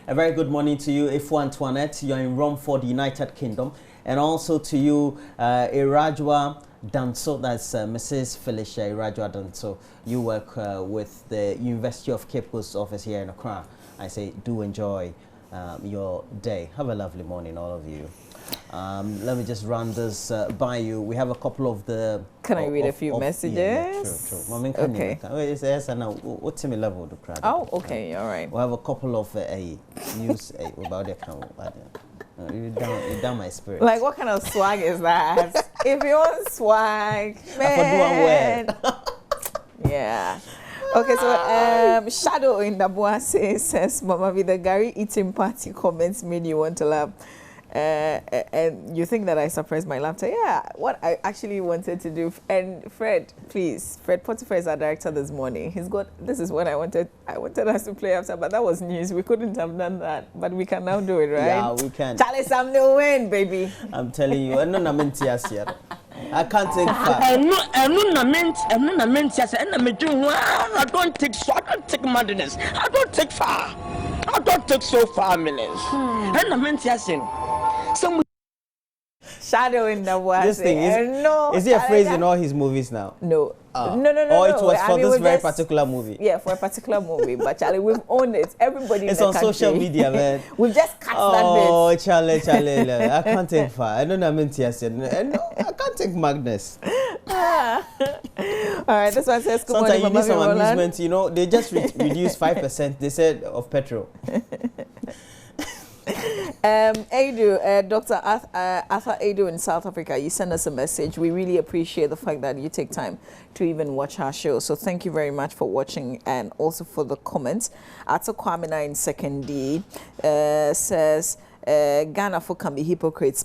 A very good morning to you, Ifu Antoinette. You're in Romford, United Kingdom. And also to you, Irajwa Danso, that's Mrs. Felicia Irajwa Danso. You work with the University of Cape Coast office here in Accra. I say do enjoy your day. Have a lovely morning, all of you. Let me just run this by you. We have a couple of the... Can I read a few messages? Yeah, true. Okay. What's my level to cry? Oh, okay, all right. We have a couple of news about the account. You down my spirit. Like, what kind of swag is that? If you want swag, man. Yeah. Okay, so Shadow in Dabua says, Mama, with the Gary eating party comments made you want to laugh. And you think that I suppressed my laughter? Yeah, what I actually wanted to do. And Fred, please, Fred Potiphar is our director this morning. He's got, this is what I wanted us to play after, but that was news. We couldn't have done that, but we can now do it, right? Yeah, we can. Charlie Sam no win, baby. I'm telling you, I can't take far. I don't take madness. I don't take far. I don't take so far, minutes. Some Shadow in the water. This thing is it a phrase in all his movies now? No. No. Or it was for this very particular movie? Yeah, for a particular movie. But Charlie, we've owned it. Everybody it's in the on country. social media, man. We've just cut that bit. Oh, Charlie, I can't take far. I don't know I can't take madness. All right, this one says, good sometimes morning, you need some Roland. amusement, you know. They just reduce 5%, they said, of petrol. Dr. Arthur Adu in South Africa, you send us a message. We really appreciate the fact that you take time to even watch our show. So thank you very much for watching and also for the comments. Ato Kwamina in 2nd D says, Ghana for can be hypocrites,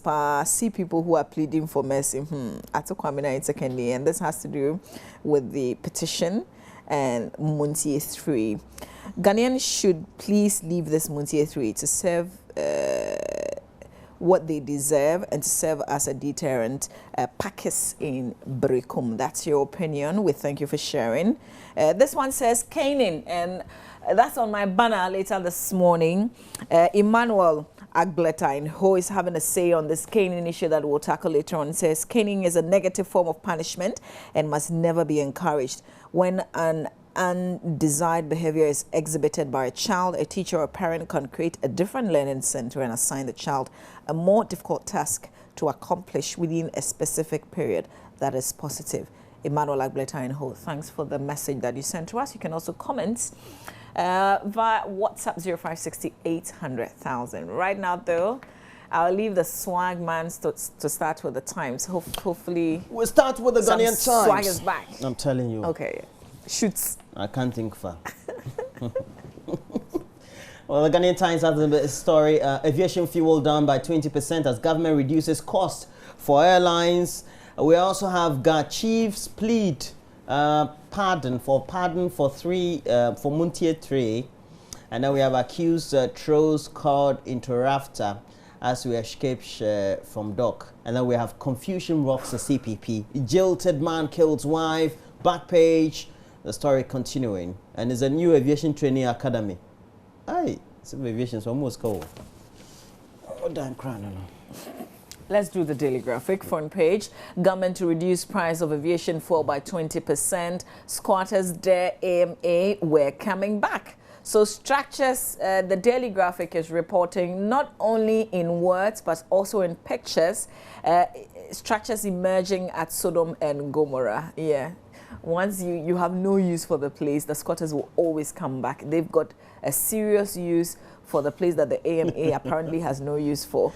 see people who are pleading for mercy. Ato Kwamina in 2nd D, and this has to do with the petition and Muntie 3. Ghanaians should please leave this Muntie 3 to serve what they deserve and to serve as a deterrent. Pakis in Brekum. That's your opinion. We thank you for sharing. This one says Canaan, and that's on my banner later this morning. Emmanuel Agbleta, who is having a say on this caning issue that we'll tackle later on, says caning is a negative form of punishment and must never be encouraged. When an undesired behavior is exhibited by a child, a teacher or a parent can create a different learning center and assign the child a more difficult task to accomplish within a specific period that is positive. Emmanuel Agbleta, thanks for the message that you sent to us. You can also comment via WhatsApp 0560-800,000. Right now, though, I'll leave the swag man to start with the Times. Hopefully, we'll start with the Ghanaian Times. Swag is back. I'm telling you. Okay. Shoots. I can't think far. Well, the Ghanaian Times has a story. Aviation fuel down by 20% as government reduces cost for airlines. We also have got chiefs plead pardon for Muntie 3. And then we have accused trolls called into rafter as we escape from dock. And then we have confusion rocks the CPP. Jilted man kills wife. Back page. The story continuing, and there's a new aviation training academy. Aye, some aviation is almost cold. Oh, damn crying. Let's do the Daily Graphic front page. Government to reduce price of aviation fuel by 20%. Squatters dare AMA, we're coming back. So structures, the Daily Graphic is reporting not only in words but also in pictures. Structures emerging at Sodom and Gomorrah. Yeah. Once you have no use for the place, the squatters will always come back. They've got a serious use for the place that the AMA apparently has no use for.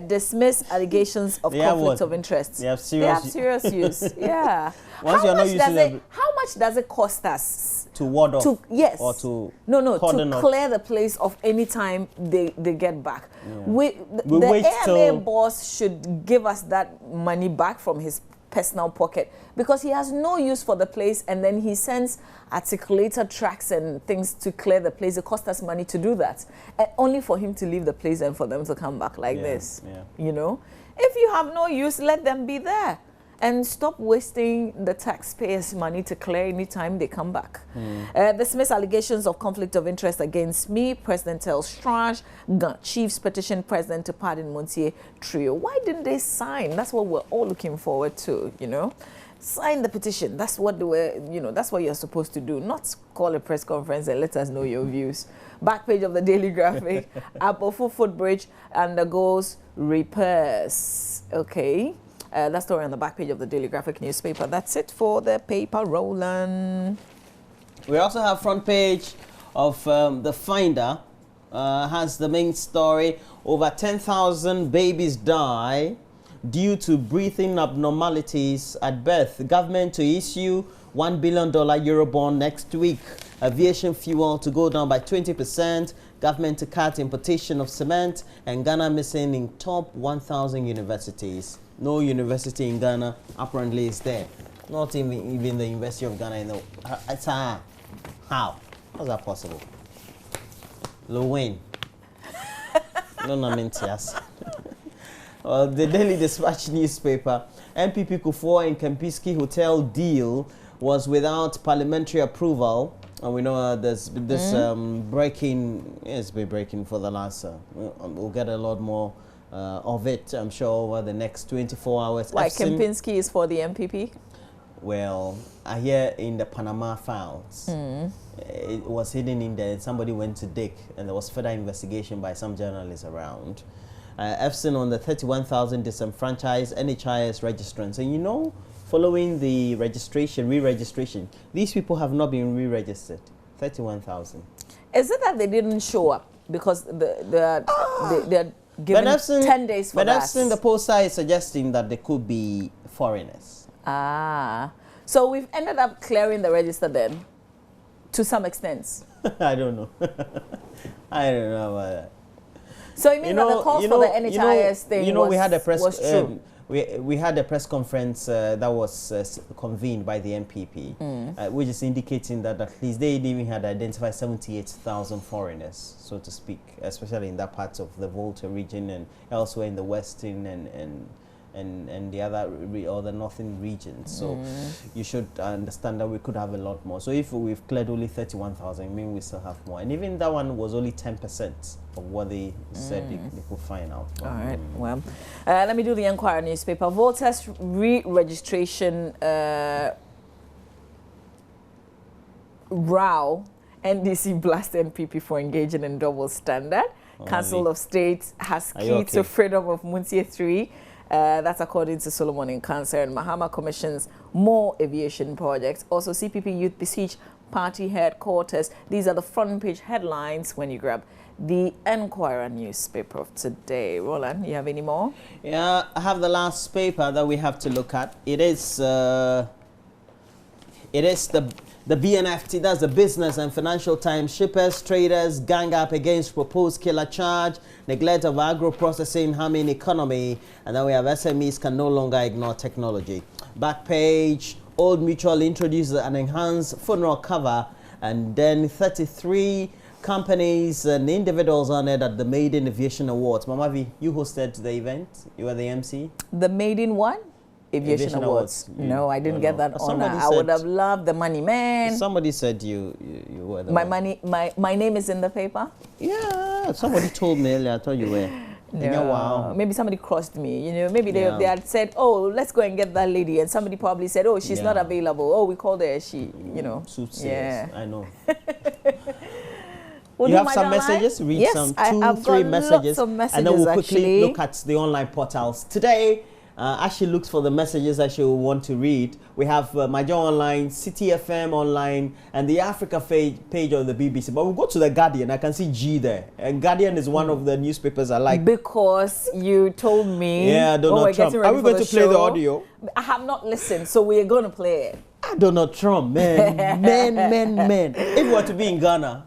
Dismiss allegations of conflict of interest. They have serious use. Yeah. Once you're not using them, how much does it cost us to ward off? Yes. Or to to clear the place of any time they get back. Yeah. The AMA boss should give us that money back from his personal pocket because he has no use for the place, and then he sends articulator tracks and things to clear the place. It costs us money to do that, and only for him to leave the place and for them to come back like this. You know, if you have no use, let them be there. and stop wasting the taxpayers' money to clear anytime they come back. Dismiss allegations of conflict of interest against me. President tells Strange. Chiefs petition President to pardon Montier trio. Why didn't they sign? That's what we're all looking forward to, you know. Sign the petition. That's what they were, you know, that's what you're supposed to do. Not call a press conference and let us know your views. Back page of the Daily Graphic. Apple footbridge undergoes repairs. Okay. That story on the back page of the Daily Graphic newspaper. That's it for the paper, Roland. We also have front page of the Finder. Has the main story. Over 10,000 babies die due to breathing abnormalities at birth. The government to issue $1 billion Eurobond next week. Aviation fuel to go down by 20%. Government to cut importation of cement. And Ghana missing in top 1,000 universities. No university in Ghana apparently is there. Not even the University of Ghana. No. How? How's that possible? Lowen. No, no, mentias. The Daily Dispatch newspaper. MPP Kufuor in Kempinski Hotel deal was without parliamentary approval. And we know there's this breaking. It's been breaking for the last. We'll get a lot more of it, I'm sure, over the next 24 hours. Why Kempinski is for the MPP? Well, I hear in the Panama files, it was hidden in there. Somebody went to dig, and there was further investigation by some journalists around. EFSIN on the 31,000 disenfranchised NHIS registrants. And you know, following the registration, re-registration, these people have not been re-registered. 31,000. Is it that they didn't show up because they're given 10 days for that? But I've seen the poster is suggesting that they could be foreigners. So we've ended up clearing the register then, to some extent. I don't know. I don't know about that. So you mean that the calls for the NHIS thing we had a press was true? We had a press conference that was convened by the MPP, which is indicating that at least they even had identified 78,000 foreigners, so to speak, especially in that part of the Volta region and elsewhere in the western and the other or the northern regions. So you should understand that we could have a lot more. So if we've cleared only 31,000, I mean we still have more. And even that one was only 10% of what they said they could find out. All right. Well, let me do the Enquirer newspaper. Voters re-registration row. NDC blast MPP for engaging in double standard. Council of State has key to freedom of Montier 3. That's according to Solomon in Cancer and Mahama commissions more aviation projects. Also, CPP youth beseech party headquarters. These are the front page headlines when you grab the Enquirer newspaper of today. Roland, you have any more? Yeah, I have the last paper that we have to look at. It is the BNFT, that's the Business and Financial Times. Shippers, traders gang up against proposed killer charge, neglect of agro-processing, harming economy, and then we have SMEs can no longer ignore technology. Back page, Old Mutual introduces an enhanced funeral cover, and then 33 companies and individuals honored at the Maiden Aviation Awards. Mama V, you hosted the event. You were the MC. The Maiden what? Aviation Awards. No, I didn't get that honor. I would have loved the money, man. Somebody said you were the my name is in the paper? Yeah, somebody told me earlier. I thought you were. No, wow. Maybe somebody crossed me. You know, maybe they had said, oh, let's go and get that lady. And somebody probably said, oh, she's not available. Oh, we called her. She, you know. Yeah. I know. We'll you have some messages? Read some 2-3 messages. And then we'll quickly look at the online portals. Today, Ashley looks for the messages that she will want to read. We have Majo Online, City FM Online, and the Africa page of the BBC. But we'll go to the Guardian. I can see G there. And Guardian is one of the newspapers I like. Because you told me. Yeah, Donald Trump. Are we going to play the audio? I have not listened, so we're going to play it. Donald Trump, man. man. If we were to be in Ghana,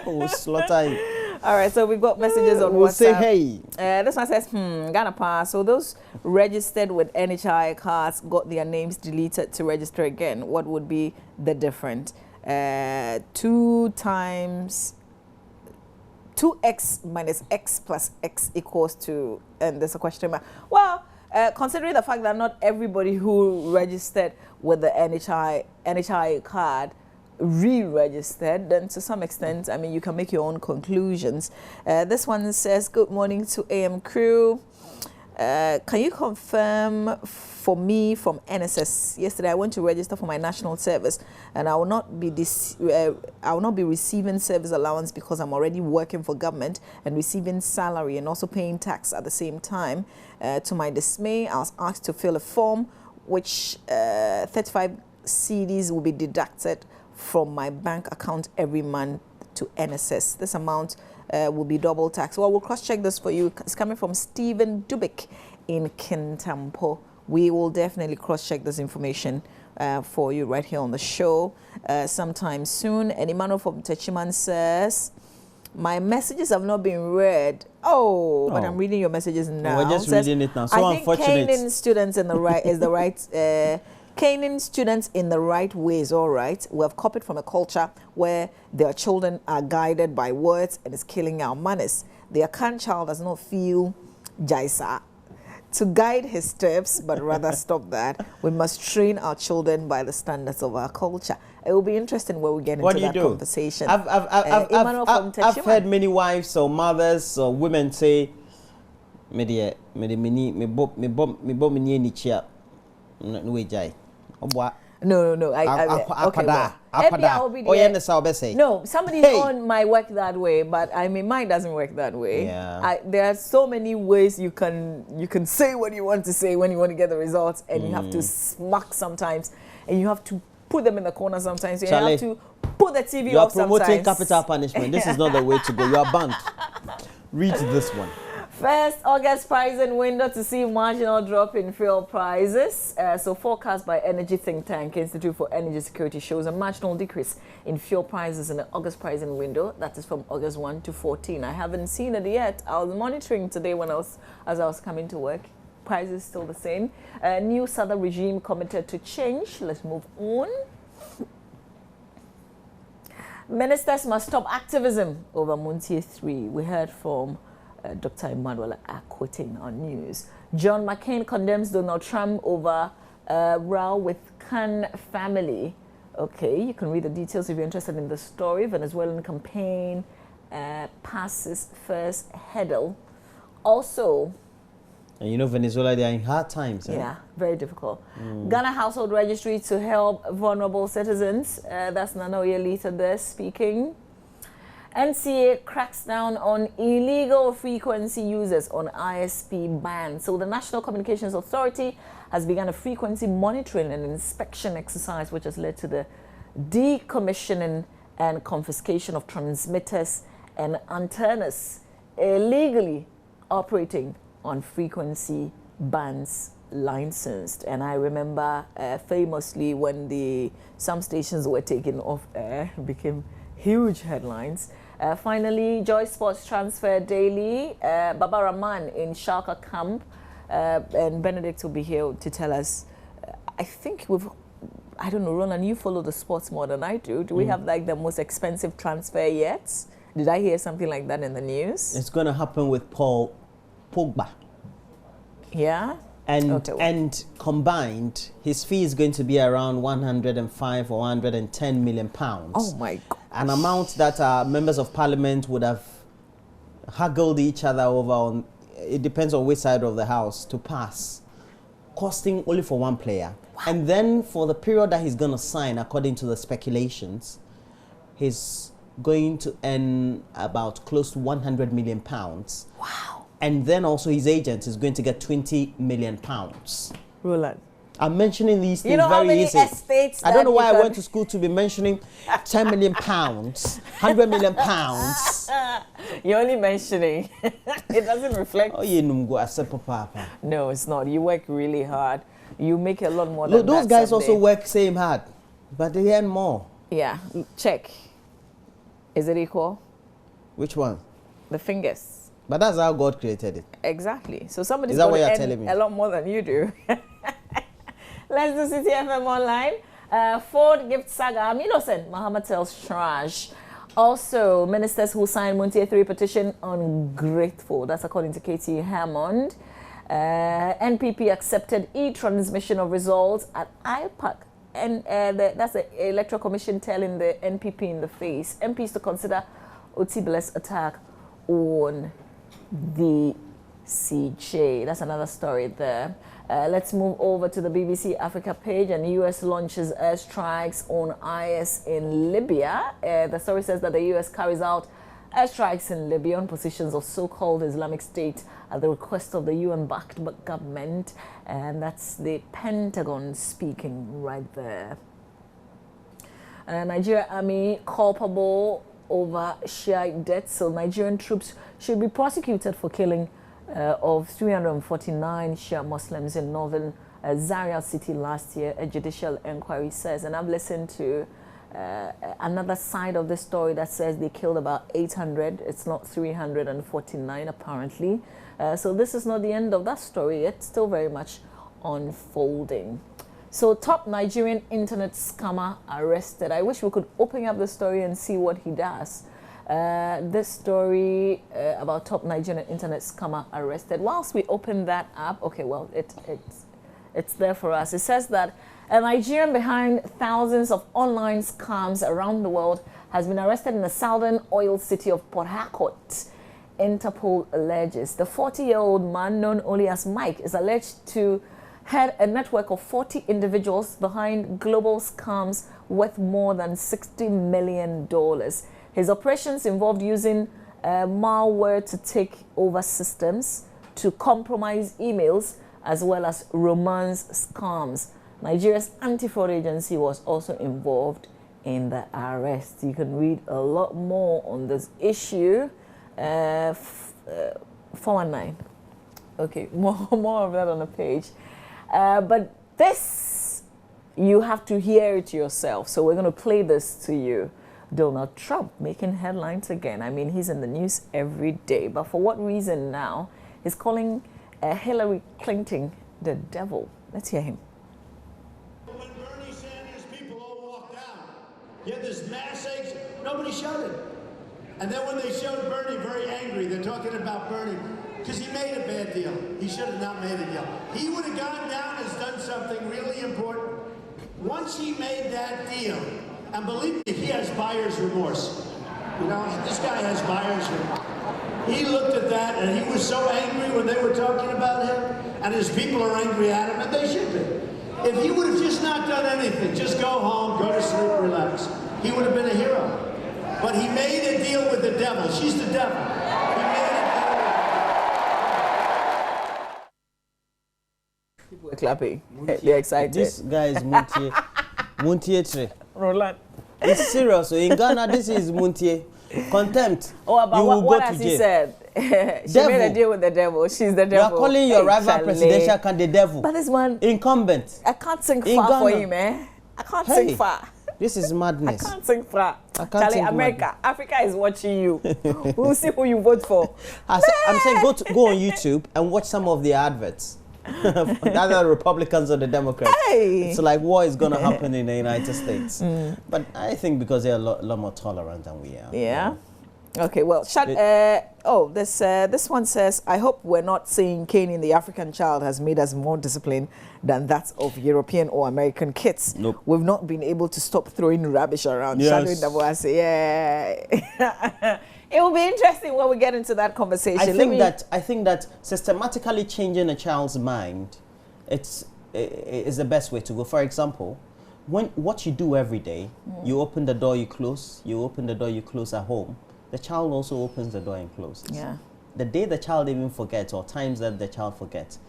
we'll slaughter him. All right, so we've got messages on WhatsApp. Say hey. This one says, Ghana pass. So those registered with NHI cards got their names deleted to register again. What would be the difference? 2x minus x plus x equals to, and there's a question mark. Well, considering the fact that not everybody who registered with the NHI card re-registered, then to some extent, I mean, you can make your own conclusions. This one says, good morning to AM crew. Can you confirm for me from NSS? Yesterday, I went to register for my national service, and I will not be receiving service allowance because I'm already working for government and receiving salary and also paying tax at the same time. To my dismay, I was asked to fill a form, which 35 cedis will be deducted from my bank account every month to NSS. This amount will be double tax. Well, we'll cross-check this for you. It's coming from Stephen Dubik in Kintampo. We will definitely cross-check this information for you right here on the show sometime soon. And Emmanuel from Techiman says, my messages have not been read. But I'm reading your messages now. We're just reading it now. So I think Canaan students in the right is the right. Canaan students in the right way is all right. We have copied from a culture where their children are guided by words and is killing our manners. The Akan child does not feel Jaisa to guide his steps, but rather stop that. We must train our children by the standards of our culture. It will be interesting when we get into that conversation. I've heard many wives or mothers or women say, No. No, somebody's on my work that way, but I mean mine doesn't work that way. Yeah. There are so many ways you can say what you want to say when you want to get the results, and you have to smack sometimes, and you have to put them in the corner sometimes. So you have to put the TV off sometimes. You are promoting capital punishment. This is not the way to go. You are banned. Read this one. First August pricing window to see marginal drop in fuel prices. So forecast by energy think tank Institute for Energy Security shows a marginal decrease in fuel prices in the August pricing window. That is from August 1 to 14. I haven't seen it yet. I was monitoring today as I was coming to work. Prices still the same. New Southern regime committed to change. Let's move on. Ministers must stop activism over Montier 3. We heard from Dr. Emmanuel quoting on news. John McCain condemns Donald Trump over row with Khan family. Okay, you can read the details if you're interested in the story. Venezuelan campaign passes first hurdle. Also, and you know Venezuela, they are in hard times. Yeah, very difficult. Ghana Household Registry to help vulnerable citizens. That's Nana Oyelita there speaking. NCA cracks down on illegal frequency users on ISP ban. So the National Communications Authority has begun a frequency monitoring and inspection exercise, which has led to the decommissioning and confiscation of transmitters and antennas illegally operating on frequency bands licensed. And I remember famously when some stations were taken off air, became huge headlines. Finally, Joy Sports Transfer Daily, Baba Rahman in Shalka Camp, and Benedict will be here to tell us. I think I don't know, Roland, you follow the sports more than I do. Do we have like the most expensive transfer yet? Did I hear something like that in the news? It's going to happen with Paul Pogba. Yeah? And combined, his fee is going to be around 105 or 110 million pounds. Oh my God. An amount that members of parliament would have haggled each other over it depends on which side of the house to pass, costing only for one player. Wow. And then for the period that he's going to sign, according to the speculations, he's going to earn about close to 100 million pounds. Wow. And then also his agent is going to get 20 million pounds. Roland. I'm mentioning these things how very many easy. Estates I don't know why I went to school to be mentioning 10 million pounds, 100 million pounds. You're only mentioning. It doesn't reflect. Oh, you know, no, it's not. You work really hard. You make a lot more than Look, those guys someday. also work same hard, but they earn more. Yeah, check. Is it equal? Which one? The fingers. But that's how God created it. Exactly. So somebody's Is that what going you're to telling earn me? a lot more than you do. Let's do City FM Online. Ford gift saga. I'm innocent. Muhammad tells trash. Also, ministers who signed Montier 3 petition ungrateful. That's according to Katie Hammond. NPP accepted e-transmission of results at IPAC. And that's the Electoral Commission telling the NPP in the face. MPs to consider Otibile's attack on the CJ. That's another story there. Let's move over to the BBC Africa page, and US launches airstrikes on IS in Libya. The story says that the US carries out airstrikes in Libya on positions of so-called Islamic State at the request of the UN-backed government, and that's the Pentagon speaking right there. Nigeria Army culpable over Shiite deaths, so Nigerian troops should be prosecuted for killing of 349 Shia Muslims in northern Zaria city last year, a judicial inquiry says. And I've listened to another side of the story that says they killed about 800. It's not 349 apparently. So this is not the end of that story. It's still very much unfolding. So top Nigerian internet scammer arrested. I wish we could open up the story and see what he does. This story about top Nigerian internet scammer arrested. Whilst we open that up, okay, well, it's there for us. It says that a Nigerian behind thousands of online scams around the world has been arrested in the southern oil city of Port Harcourt. Interpol alleges the 40-year-old man, known only as Mike, is alleged to head a network of 40 individuals behind global scams worth more than $60 million. His operations involved using malware to take over systems, to compromise emails, as well as romance scams. Nigeria's anti-fraud agency was also involved in the arrest. You can read a lot more on this issue. 419. Okay, more of that on the page. But this, you have to hear it yourself. So we're going to play this to you. Donald Trump making headlines again. I mean, he's in the news every day. But for what reason now? He's calling Hillary Clinton the devil. Let's hear him. When Bernie Sanders people all walked out, you had this mass exit. Nobody showed it. And then when they showed Bernie very angry, they're talking about Bernie because he made a bad deal. He should have not made a deal. He would have gone down and done something really important. Once he made that deal, and believe me, he has buyer's remorse. You know, this guy has buyer's remorse. He looked at that and he was so angry when they were talking about him, and his people are angry at him, and they should be. If he would have just not done anything, just go home, go to sleep, relax, he would have been a hero. But he made a deal with the devil. She's the devil. He made a deal. People are clapping. They're excited. This guy is Muntie. Roland. It's serious. So in Ghana, this is Muntie. Contempt. Oh, about what has he said? She made a deal with the devil. She's the devil. You are calling your rival presidential candidate devil. But this one, incumbent. I can't think far for him, eh? I can't think far. This is madness. I can't think far. Charlie, America, Africa is watching you. We'll see who you vote for. I'm saying go on YouTube and watch some of the adverts. Either the Republicans or the Democrats. Hey. It's like war is going to happen in the United States. But I think because they're a lot more tolerant than we are. Yeah. Okay, well, this one says, I hope we're not saying caning the African child has made us more disciplined than that of European or American kids. Nope. We've not been able to stop throwing rubbish around. Yes. Yeah. It will be interesting when we get into that conversation. I think that systematically changing a child's mind, is the best way to go. For example, what you do every day, you open the door, you close. You open the door, you close at home. The child also opens the door and closes. Yeah. The day the child even forgets, or times that the child forgets,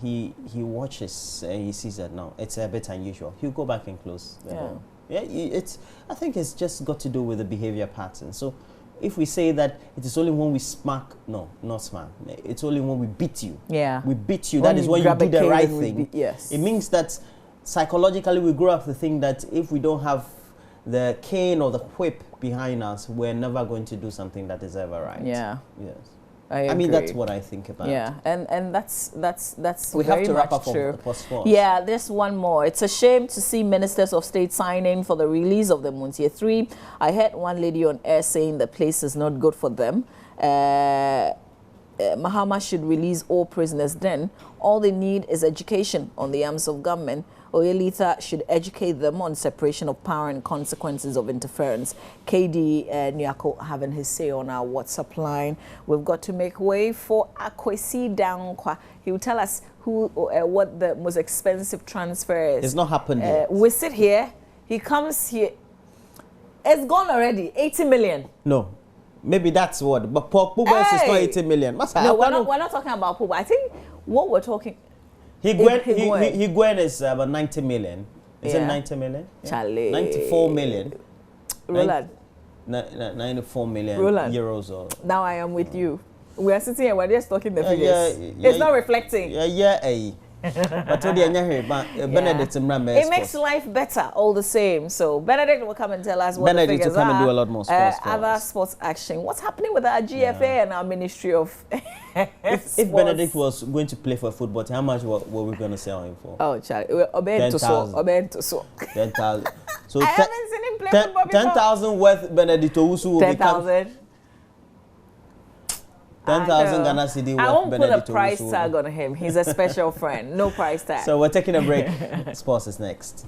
he watches and he sees that no, it's a bit unusual. He'll go back and close the door. Yeah, I think it's just got to do with the behavior pattern. So if we say that it is only when we smack, no, not smack. It's only when we beat you. Yeah. We beat you. That is when you do the right thing. Yes. It means that psychologically we grow up to think that if we don't have the cane or the whip behind us, we're never going to do something that is ever right. Yeah. Yes. I mean, that's what I think about. Yeah, and that's we very have to wrap much up true. on the post-force. Yeah, there's one more. It's a shame to see ministers of state signing for the release of the Muntie 3. I heard one lady on air saying the place is not good for them. Mahama should release all prisoners. Then all they need is education on the arms of government. Oyelitha should educate them on separation of power and consequences of interference. KD Nyako having his say on our WhatsApp line. We've got to make way for Akwesi Dankwa. He will tell us who what the most expensive transfer is. It's not happened yet. We sit here. He comes here. It's gone already. 80 million. No. Maybe that's what. But Pogba is not 80 million. No, we're not talking about Pogba. I think what we're talking... Higuain is about 90 million. Is it 90 million? Charlie. 94 million. Roland. 94 million Roland. euros. Or Now I am with you. We are sitting here, we're just talking the figures. It's not reflecting. But Benedict it makes life better all the same. So Benedict will come and tell us what Benedict the figures will come are. and do a lot more sports for other us. sports action. What's happening with our GFA and our Ministry of if Benedict was going to play for football, how much were we going to sell him for? Oh, Charlie. 10,000. So I haven't seen him play football before. 10,000 worth Benedict Owusu will become 10,000. 10,000 Ghana cedi I won't worth put a Benedict price Owusu. tag on him. He's a special friend. No price tag. So we're taking a break. Sports is next.